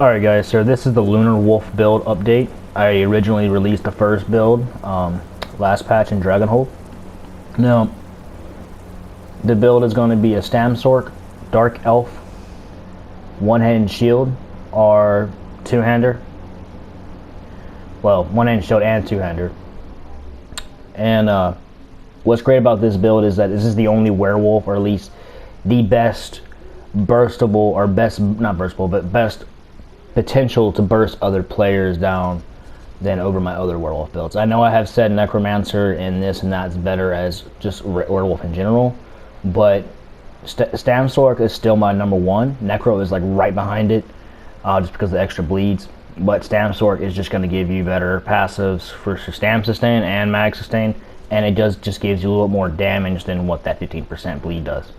Alright guys, so this is the Lunar Wolf build update. I originally released the first build last patch in Dragonhold. Now, the build is going to be a Stamsork, Dark Elf, one-handed shield, or two-hander. Well, one-handed shield and two-hander. And what's great about this build is that this is the only werewolf, or at least the best burstable, or best, not burstable, but best potential to burst other players down than over my other werewolf builds. I know I have said necromancer and this and that's better as just werewolf in general, but Stamsork is still my number one. Necro is like right behind it, just because of the extra bleeds. But Stamsork is just going to give you better passives for stam sustain and mag sustain, and it just gives you a little more damage than what that 15% bleed does.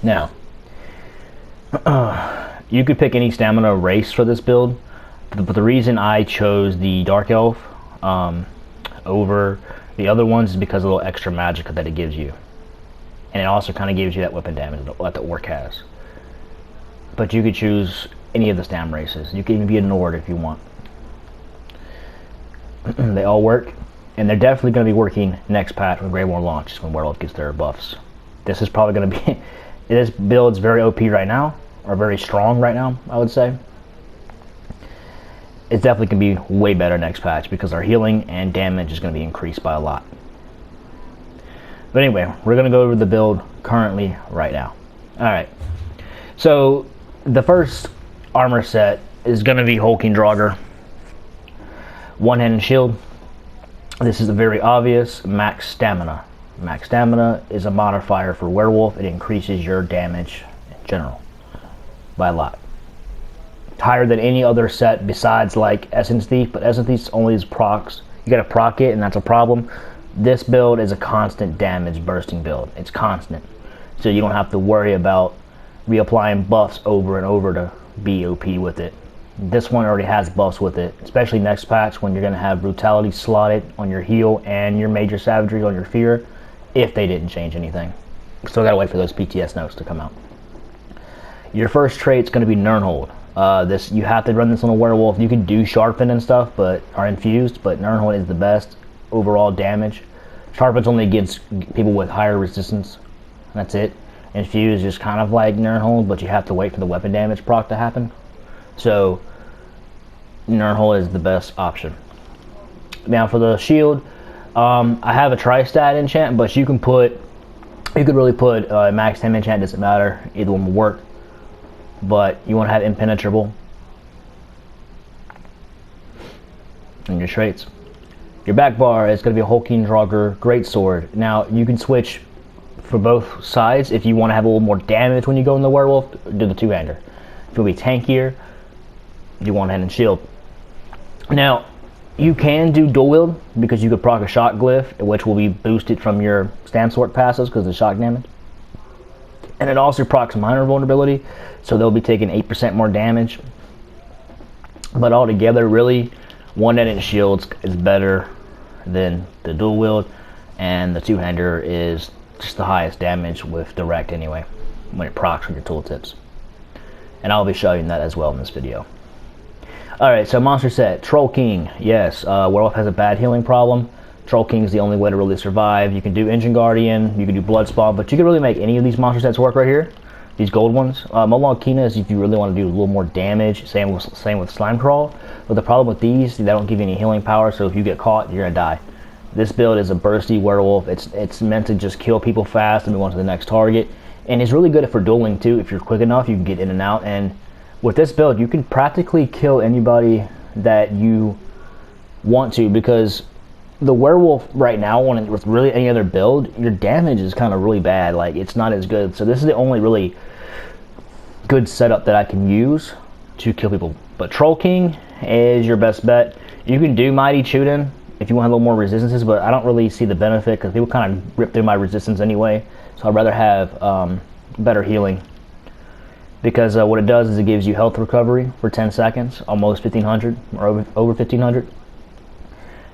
Now, you could pick any stamina race for this build, but the reason I chose the Dark Elf over the other ones is because of the little extra magic that it gives you. And it also kind of gives you that weapon damage that the Orc has. But you could choose any of the stam races. You can even be a Nord if you want. They all work, and they're definitely going to be working next patch when Grey War launches, when Werewolf gets their buffs. This is probably going to be... This build's very OP right now, or very strong right now, I would say. It's definitely going to be way better next patch because our healing and damage is going to be increased by a lot. But anyway, we're going to go over the build currently right now. Alright, so the first armor set is going to be Hulking Draugr. One-handed shield. This is a very obvious max stamina. Max stamina is a modifier for werewolf. It increases your damage in general by a lot. Higher than any other set besides like Essence Thief, but Essence Thief only is procs. You gotta proc it, and that's a problem. This build is a constant damage bursting build. It's constant. So you don't have to worry about reapplying buffs over and over to be OP with it. This one already has buffs with it, especially next patch when you're gonna have brutality slotted on your heal and your major savagery on your fear, if they didn't change anything. Still gotta wait for those PTS notes to come out. Your first trait's going to be Nirnhold. This you have to run this on a werewolf. You can do sharpen and stuff, but are infused. But Nirnhold is the best overall damage. Sharpen's only against people with higher resistance. That's it. Infused is kind of like Nirnhold, but you have to wait for the weapon damage proc to happen. So Nirnhold is the best option. Now for the shield, I have a tri-stat enchant, but you could really put max 10 enchant. Doesn't matter. Either one will work. But you want to have impenetrable in your traits. Your back bar is going to be a Hulking Draugr Greatsword. Now you can switch for both sides. If you want to have a little more damage when you go in the werewolf, do the two-hander. If you'll be tankier, do one-handed shield. Now you can do dual wield because you could proc a shock glyph, which will be boosted from your Stamsork passes because of the shock damage. And it also procs minor vulnerability, so they'll be taking 8% more damage. But altogether, really, one-handed shields is better than the dual wield, and the two-hander is just the highest damage with direct anyway, when it procs with your tooltips. And I'll be showing that as well in this video. Alright, so monster set, Troll King. Yes, Werewolf has a bad healing problem. Troll King is the only way to really survive. You can do Engine Guardian, you can do Blood Spawn, but you can really make any of these monster sets work right here. These gold ones. Molag Kina is if you really want to do a little more damage. Same with Slime Crawl. But the problem with these, they don't give you any healing power, so if you get caught, you're gonna die. This build is a bursty werewolf. It's meant to just kill people fast and move on to the next target. And it's really good for dueling too. If you're quick enough, you can get in and out. And with this build, you can practically kill anybody that you want to, because the werewolf right now, with really any other build, your damage is kind of really bad. Like, it's not as good. So this is the only really good setup that I can use to kill people. But Troll King is your best bet. You can do Mighty Chuden if you want a little more resistances, but I don't really see the benefit because people kind of rip through my resistance anyway. So I'd rather have better healing. Because what it does is it gives you health recovery for 10 seconds, almost 1500 or over 1500.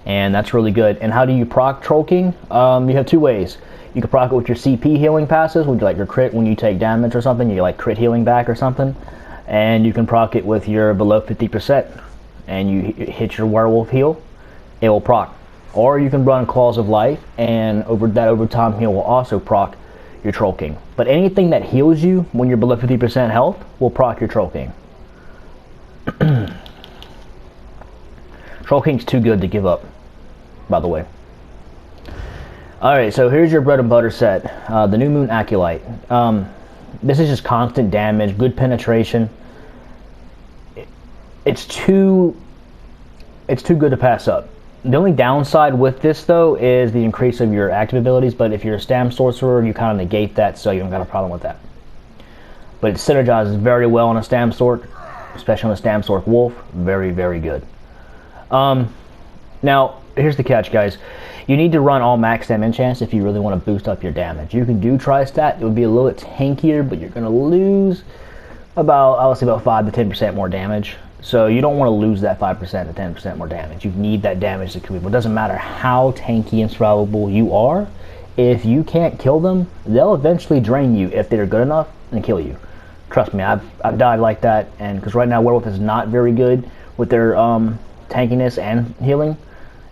And that's really good. And how do you proc Troll King? You have two ways. You can proc it with your CP healing passes, which like your crit when you take damage or something, you like crit healing back or something. and you can proc it with your below 50%, and you hit your werewolf heal, it will proc. Or you can run Claws of Life, and overtime heal will also proc your Troll King. But anything that heals you when you're below 50% health will proc your Troll King. Troll King's too good to give up, by the way. Alright, so here's your bread and butter set. The New Moon Acolyte. This is just constant damage, good penetration. It's too good to pass up. The only downside with this, though, is the increase of your active abilities, but if you're a Stam Sorcerer, you kind of negate that, so you don't got a problem with that. But it synergizes very well on a Stam Sorc, especially on a Stam Sorc Wolf. Very, very good. Now, here's the catch, guys. You need to run all max Stam enchants if you really want to boost up your damage. You can do Tri-Stat. It would be a little bit tankier, but you're going to lose about, I would say, about 5 to 10% more damage. So you don't want to lose that 5% to 10% more damage. You need that damage to kill people. It doesn't matter how tanky and survivable you are. If you can't kill them, they'll eventually drain you if they're good enough and kill you. Trust me, I've died like that, and because right now Werewolf is not very good with their tankiness and healing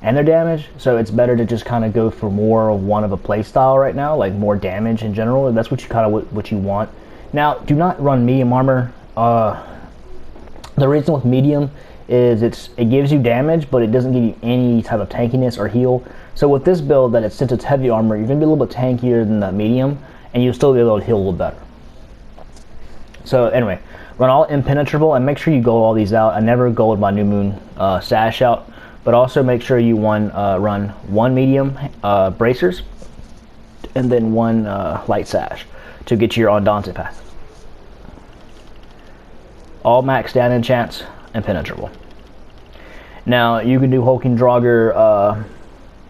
and their damage, so it's better to just kind of go for more of one of a play style right now, like more damage in general. That's what you kind of what you want. Now, do not run medium armor. The reason with medium is it gives you damage, but it doesn't give you any type of tankiness or heal. So with this build, since it's heavy armor, you're going to be a little bit tankier than the medium, and you'll still be able to heal a little better. So anyway, run all impenetrable, and make sure you gold all these out. I never gold my New Moon sash out, but also make sure you run one medium bracers, and then one light sash to get your Undaunted path. All max down enchants, impenetrable. Now you can do Hulking Draugr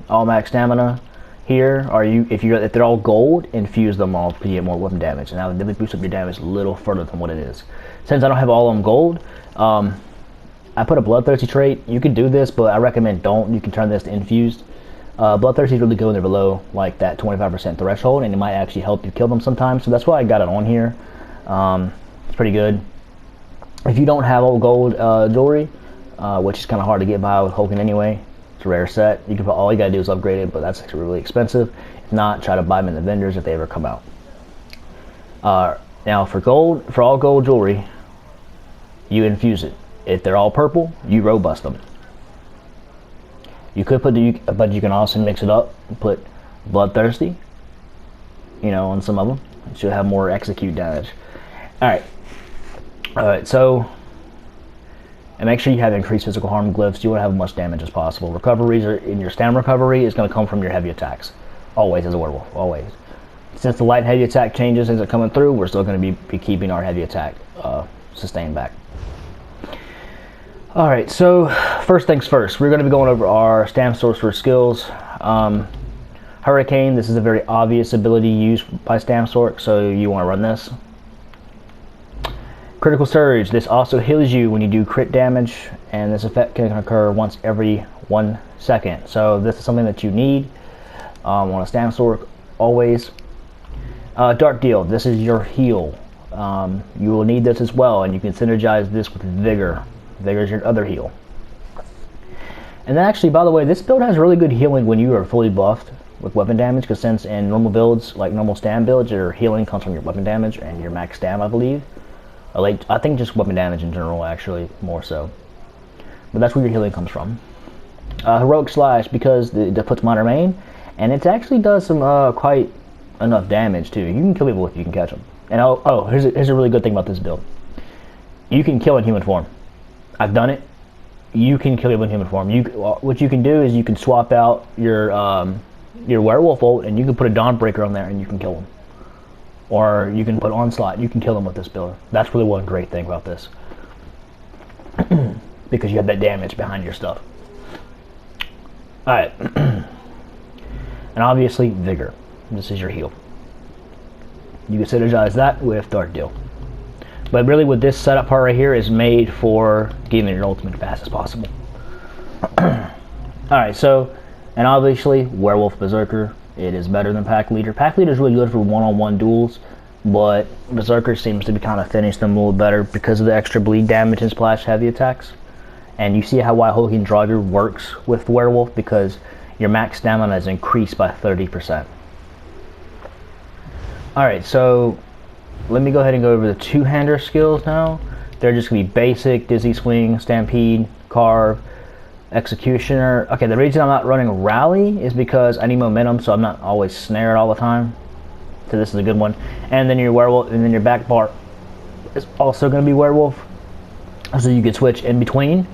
all max stamina here, or if they're all gold, infuse them all to get more weapon damage, and that would really boost up your damage a little further than what it is. Since I don't have all of them gold, I put a Bloodthirsty trait. You can do this, but I recommend don't. You can turn this to infused. Bloodthirsty is really good when they're below like that 25% threshold, and it might actually help you kill them sometimes. So that's why I got it on here. It's pretty good. If you don't have all gold jewelry, which is kind of hard to get by with Hulking anyway, it's a rare set. All you gotta do is upgrade it, but that's actually really expensive. If not, try to buy them in the vendors if they ever come out. Now for all gold jewelry, you infuse it. If they're all purple, you robust them. You could but you can also mix it up and put Bloodthirsty, on some of them. It should have more execute damage. Alright, so, and make sure you have increased physical harm glyphs. You want to have as much damage as possible. Recoveries in your stam recovery is going to come from your heavy attacks. Always as a werewolf, always. Since the light and heavy attack changes as they're coming through, we're still going to be keeping our heavy attack sustained back. Alright, so first things first, we're going to be going over our Stam Sorcerer skills. Hurricane, this is a very obvious ability used by Stam Sorc, so you want to run this. Critical Surge, this also heals you when you do crit damage, and this effect can occur once every 1 second. So this is something that you need on a Stam Sorc, always. Dark Deal, this is your heal. You will need this as well, and you can synergize this with Vigor. Vigor is your other heal. And then actually, by the way, this build has really good healing when you are fully buffed with weapon damage, because since in normal builds, like normal Stam builds, your healing comes from your weapon damage and your max Stam, I believe. I think just weapon damage in general, actually, more so. But that's where your healing comes from. Heroic Slash, because it puts minor main, and it actually does some quite enough damage too. You can kill people if you can catch them. And here's a really good thing about this build. You can kill in human form. I've done it. You can kill people in human form. What you can do is you can swap out your werewolf ult, and you can put a Dawnbreaker on there, and you can kill them. Or you can put Onslaught, you can kill them with this build. That's really one great thing about this. Because you have that damage behind your stuff. Alright. And obviously, Vigor. This is your heal. You can synergize that with Dark Deal. But really, with this setup part right here is made for getting your ultimate as fast as possible. Alright, so, and obviously, Werewolf Berserker. It is better than Pack Leader. Pack Leader is really good for one-on-one duels. but Berserker seems to be kind of finishing them a little better because of the extra bleed damage and splash heavy attacks. And you see how why Hulking Draugr works with Werewolf, because your max stamina is increased by 30%. Alright, so let me go ahead and go over the two-hander skills now. They're just going to be basic, Dizzy Swing, Stampede, Carve, Executioner. Okay, the reason I'm not running Rally is because I need momentum, so I'm not always snared all the time. So this is a good one. And then your Werewolf, and then your back bar is also going to be Werewolf. So you can switch in between.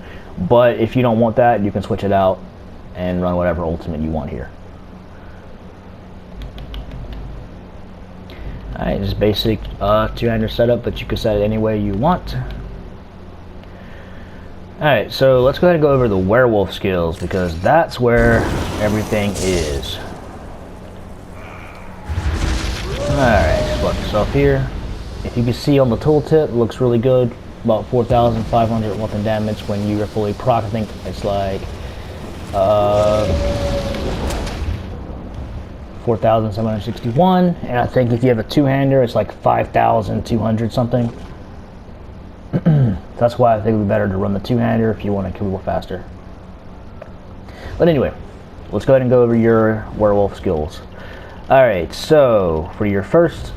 But if you don't want that, you can switch it out and run whatever ultimate you want here. Alright, just basic two-hander setup, but you can set it any way you want. Alright, so let's go ahead and go over the werewolf skills, because that's where everything is. Alright, just block yourself here. If you can see on the tooltip, it looks really good. About 4,500 weapon damage when you are fully proc. I think it's like 4,761, and I think if you have a two-hander, it's like 5,200 something. That's why I think it would be better to run the two-hander if you want to kill faster. But anyway, let's go ahead and go over your werewolf skills. Alright, so for your first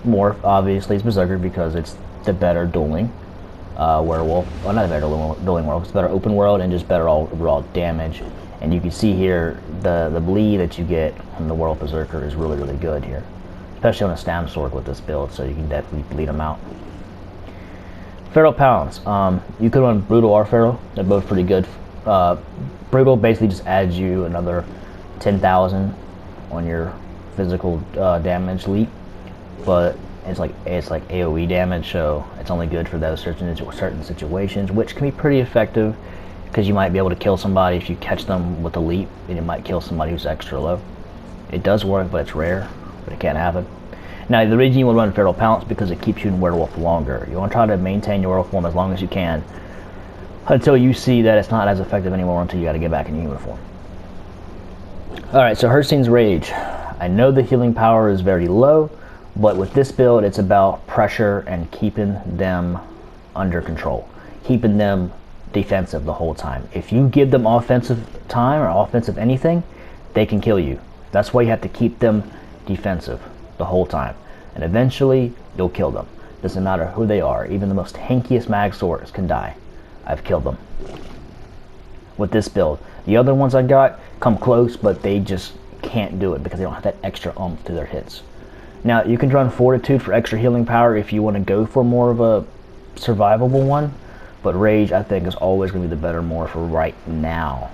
morph, obviously it's Berserker, because it's the better dueling werewolf. Well, not the better dueling werewolf, it's better open world and just better overall damage. And you can see here the bleed that you get from the Werewolf Berserker is really, really good here, especially on a Stam Sword with this build, so you can definitely bleed them out. Feral Pounds. You could run Brutal or Feral. They're both pretty good. Brutal basically just adds you another 10,000 on your physical damage leap, but it's like AoE damage, so it's only good for those certain situations, which can be pretty effective, because you might be able to kill somebody if you catch them with a leap, and it might kill somebody who's extra low. It does work, but it's rare, but it can happen. Now, the reason you want to run Feral Pounce is because it keeps you in Werewolf longer. You want to try to maintain your Werewolf form as long as you can, until you see that it's not as effective anymore, until you got to get back in your human form. Alright, so Herstein's Rage. I know the healing power is very low, but with this build, it's about pressure and keeping them under control, keeping them defensive the whole time. If you give them offensive time or offensive anything, they can kill you. That's why you have to keep them defensive the whole time, and eventually you'll kill them. Doesn't matter who they are. Even the most hankiest mag swords can die. I've killed them with this build. The other ones I got come close, but they just can't do it because they don't have that extra oomph to their hits. Now, you can run Fortitude for extra healing power if you want to go for more of a survivable one, but Rage, I think, is always going to be the better more for right now.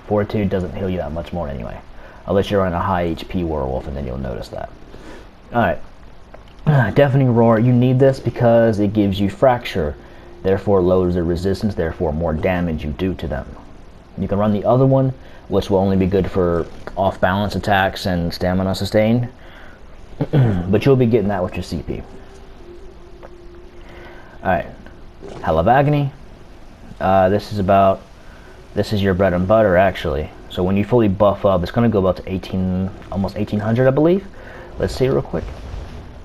Fortitude doesn't heal you that much more anyway, unless you're on a high HP werewolf, and then you'll notice that. Alright, Deafening Roar, you need this because it gives you Fracture, therefore lowers their resistance, therefore more damage you do to them. You can run the other one, which will only be good for off-balance attacks and stamina sustained, but you'll be getting that with your CP. Alright, Hell of Agony. This is your bread and butter, actually. So when you fully buff up, it's going to go up to almost 1800, I believe. Let's see real quick.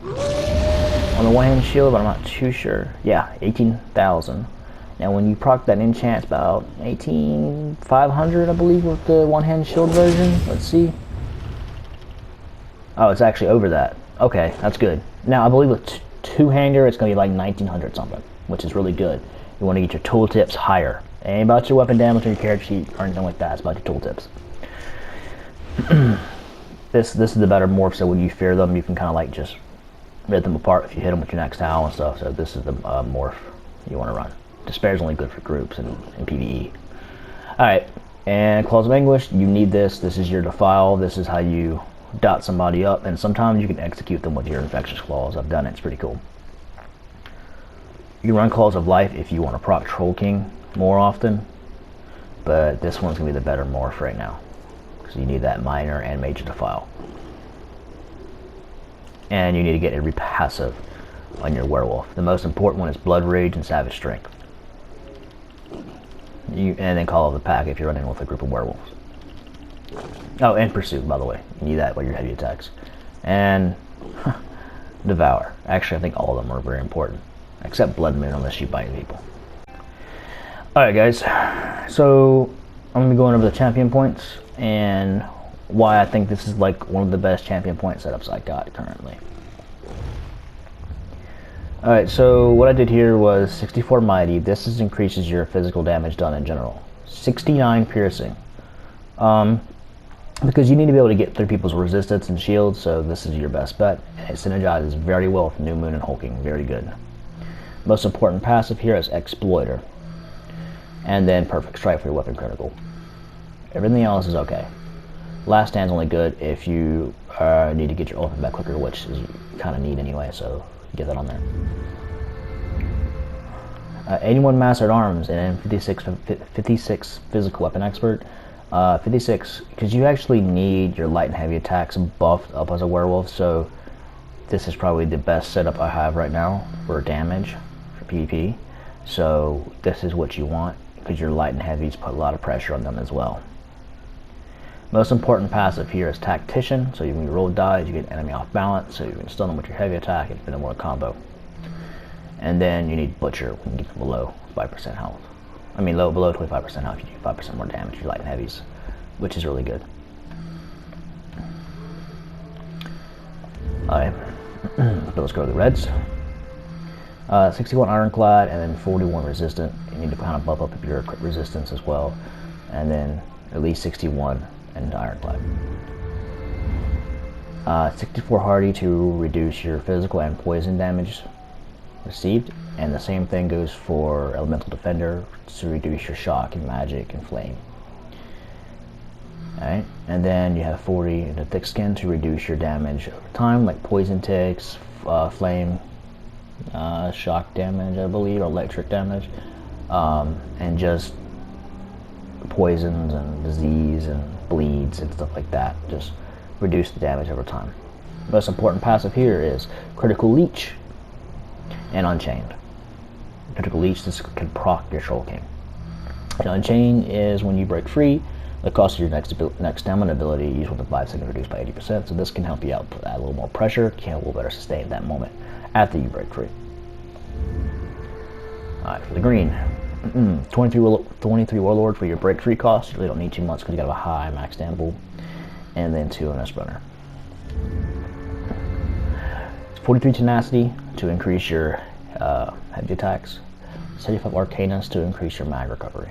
On the one-hand shield, but I'm not too sure. Yeah, 18,000. Now when you proc that enchant, it's about 18,500, I believe, with the one-hand shield version. Let's see. Oh, it's actually over that. Okay, that's good. Now I believe with two-hander, it's going to be like 1900 something, which is really good. You want to get your tooltips higher. It ain't about your weapon damage or your character sheet or anything like that. It's about your tooltips. This is the better morph, so when you fear them, you can kind of like just rip them apart if you hit them with your next towel and stuff. So this is the morph you want to run. Despair is only good for groups and PvE. Alright, and Claws of Anguish, you need this. This is your defile. This is how you dot somebody up, and sometimes you can execute them with your Infectious Claws. I've done it. It's pretty cool. You run Claws of Life if you want to proc Troll King more often, but this one's going to be the better morph right now, because you need that minor and major defile. And you need to get every passive on your werewolf. The most important one is Blood Rage and Savage Strength. And then Call of the Pack if you're running with a group of werewolves. Oh, and Pursuit, by the way. You need that while you're heavy attacks. And Devour. Actually, I think all of them are very important, except Blood Moon unless you bite people. Alright guys, so I'm going to be going over the champion points and why I think this is like one of the best champion point setups I got currently. Alright, so what I did here was 64 mighty. This increases your physical damage done in general. 69 piercing. Because you need to be able to get through people's resistance and shields, so this is your best bet. It synergizes very well with New Moon and Hulking. Very good. Most important passive here is Exploiter. And then Perfect Strike for your weapon critical. Everything else is okay. Last Stand's only good if you need to get your ultimate back quicker, which is you kind of need anyway, so get that on there. 81 Mastered Arms and 56 Physical Weapon Expert. 56, because you actually need your light and heavy attacks buffed up as a werewolf, so this is probably the best setup I have right now for damage, for PvP. So this is what you want, because your light and heavies put a lot of pressure on them as well. Most important passive here is Tactician, so when you roll dice, you get an enemy off balance, so you can stun them with your heavy attack and finish them with a combo. And then you need Butcher when you get below 5% health. I mean, below 25% health, you do 5% more damage to your light and heavies, which is really good. Alright, let's go to the reds. 61 Ironclad and then 41 Resistant. You need to kind of bump up your crit resistance as well. And then at least 61 and Ironclad. 64 Hardy to reduce your physical and poison damage received, and the same thing goes for Elemental Defender to reduce your shock and magic and flame. Alright, and then you have 40 in the Thick Skin to reduce your damage over time, like poison ticks, flame, shock damage, I believe, or electric damage, and just poisons and disease and bleeds and stuff like that. Just reduce the damage over time. Most important passive here is Critical Leech and Unchained. Critical Leech, this can proc your Troll King. And Unchained is when you break free, the cost of your next stamina ability used with the 5 seconds reduced by 80%, so this can help you out, add a little more pressure, can a little better sustain that moment after you break free. Alright, for the green, 23 Warlord for your break free cost. You really don't need too much because you got a high max stamina, and then 2 on S Runner. 43 Tenacity to increase your heavy attacks. 75 Arcanus to increase your mag recovery.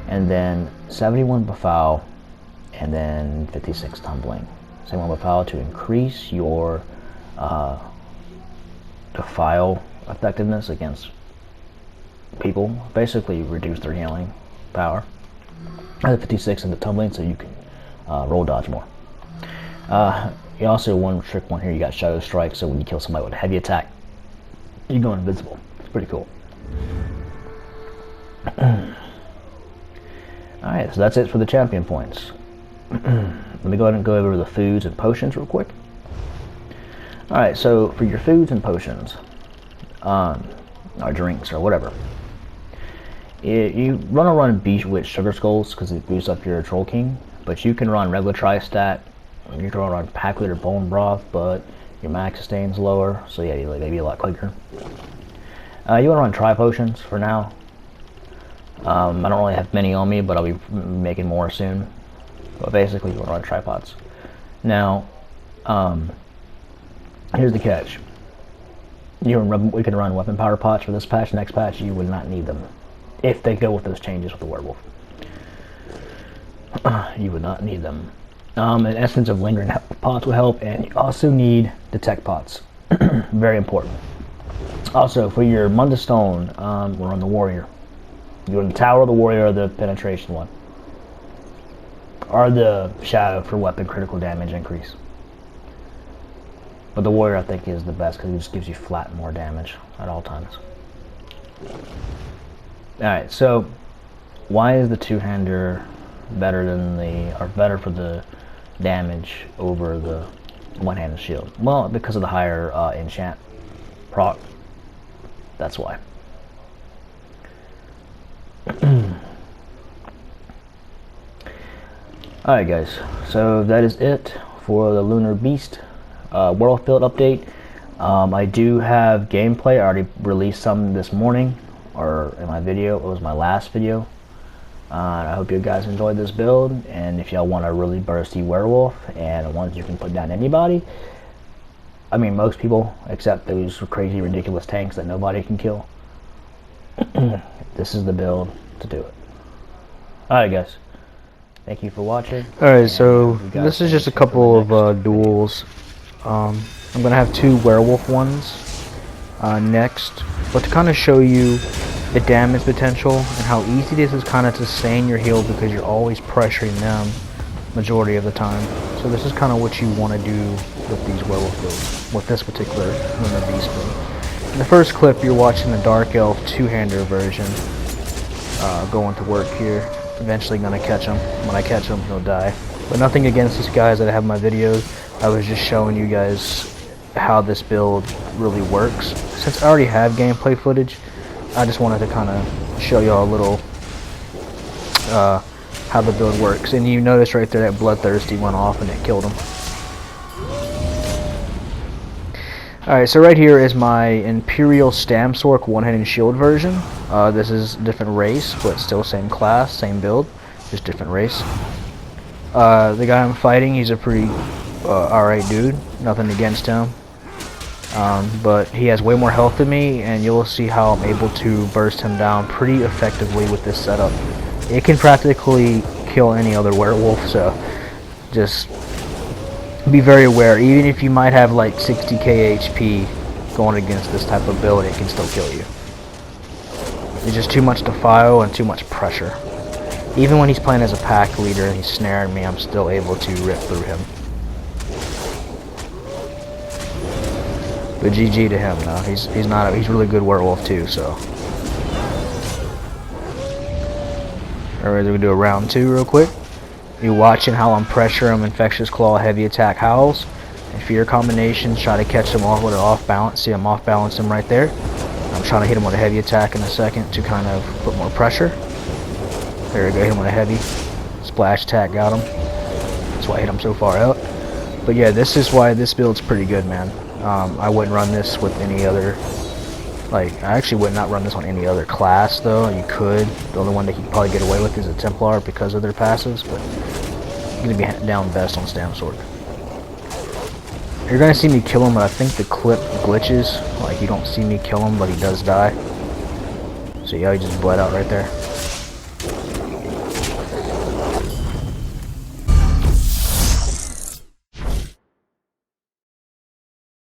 And then 71 Befoul, and then 56 Tumbling. 71 Befoul to increase your Defile effectiveness against people. Basically reduce their healing power. And 56 in the Tumbling so you can roll dodge more. You also, one trick one here, you got Shadow Strike, so when you kill somebody with a heavy attack, you go invisible. It's pretty cool. Alright, so that's it for the champion points. Let me go ahead and go over the foods and potions real quick. Alright, so for your foods and potions, or drinks, or whatever, you run Beach Witch Sugar Skulls because it boosts up your Troll King, but you can run regular Tri-Stat. You can run Pack Leader Bone Broth, but your max sustain's lower, so yeah, they be a lot quicker. You want to run Tri-Potions for now. I don't really have many on me, but I'll be making more soon. But basically, you want to run Tripods. Now, here's the catch. We can run Weapon Power Pots for this patch. Next patch, you would not need them. If they go with those changes with the Werewolf. You would not need them. An Essence of Lingering Pots will help, and you also need Detect Pots. Very important. Also, for your Munda Stone, we're on the Warrior. You want the Tower of the Warrior or the Penetration one. Or the Shadow for weapon critical damage increase. But the Warrior, I think, is the best because it just gives you flat more damage at all times. Alright, so why is the two-hander better than better for the damage over the one-handed shield? Well, because of the higher enchant proc. That's why. Alright guys, so that is it for the Lunar Beast. Werewolf build update. I do have gameplay. I already released some this morning, or in my video. It was my last video. I hope you guys enjoyed this build, and if y'all want a really bursty werewolf and ones you can put down anybody, I mean most people except those crazy ridiculous tanks that nobody can kill, this is the build to do it. Alright guys, thank you for watching. Alright, so this is just a couple of duels. I'm gonna have 2 werewolf ones next, but to kind of show you the damage potential and how easy this is kind of to sustain your heal because you're always pressuring them majority of the time. So this is kind of what you want to do with these werewolf builds, with this particular Lunar Beast build. In the first clip you're watching the Dark Elf two-hander version going to work here. Eventually gonna catch him. When I catch him he'll die. But nothing against these guys that I have in my videos. I was just showing you guys how this build really works. Since I already have gameplay footage, I just wanted to kind of show y'all a little how the build works. And you notice right there that Bloodthirsty went off and it killed him. Alright, so right here is my Imperial Stamsork one-handed shield version. This is different race, but still same class, same build, just different race. The guy I'm fighting, he's a pretty alright dude, nothing against him. But he has way more health than me, and you'll see how I'm able to burst him down pretty effectively with this setup. It can practically kill any other werewolf, so just be very aware. Even if you might have like 60k HP going against this type of build, it can still kill you. It's just too much defile and too much pressure. Even when he's playing as a pack leader and he's snaring me, I'm still able to rip through him. But GG to him, though. He's really good werewolf too. So, alright, we're gonna do a round 2 real quick. You're watching how I'm pressuring him. Infectious Claw, heavy attack, howls, and fear combinations. Try to catch him off with an off balance. See, I'm off balance him right there. I'm trying to hit him with a heavy attack in a second to kind of put more pressure. There we go. Hit him with a heavy splash attack. Got him. That's why I hit him so far out. But yeah, this is why this build's pretty good, man. I wouldn't run this with any other, I actually would not run this on any other class though. You could. The only one that you could probably get away with is a Templar because of their passives, but I'm going to be down best on Stamsork. You're going to see me kill him, but I think the clip glitches. Like, you don't see me kill him, but he does die. So yeah, he just bled out right there.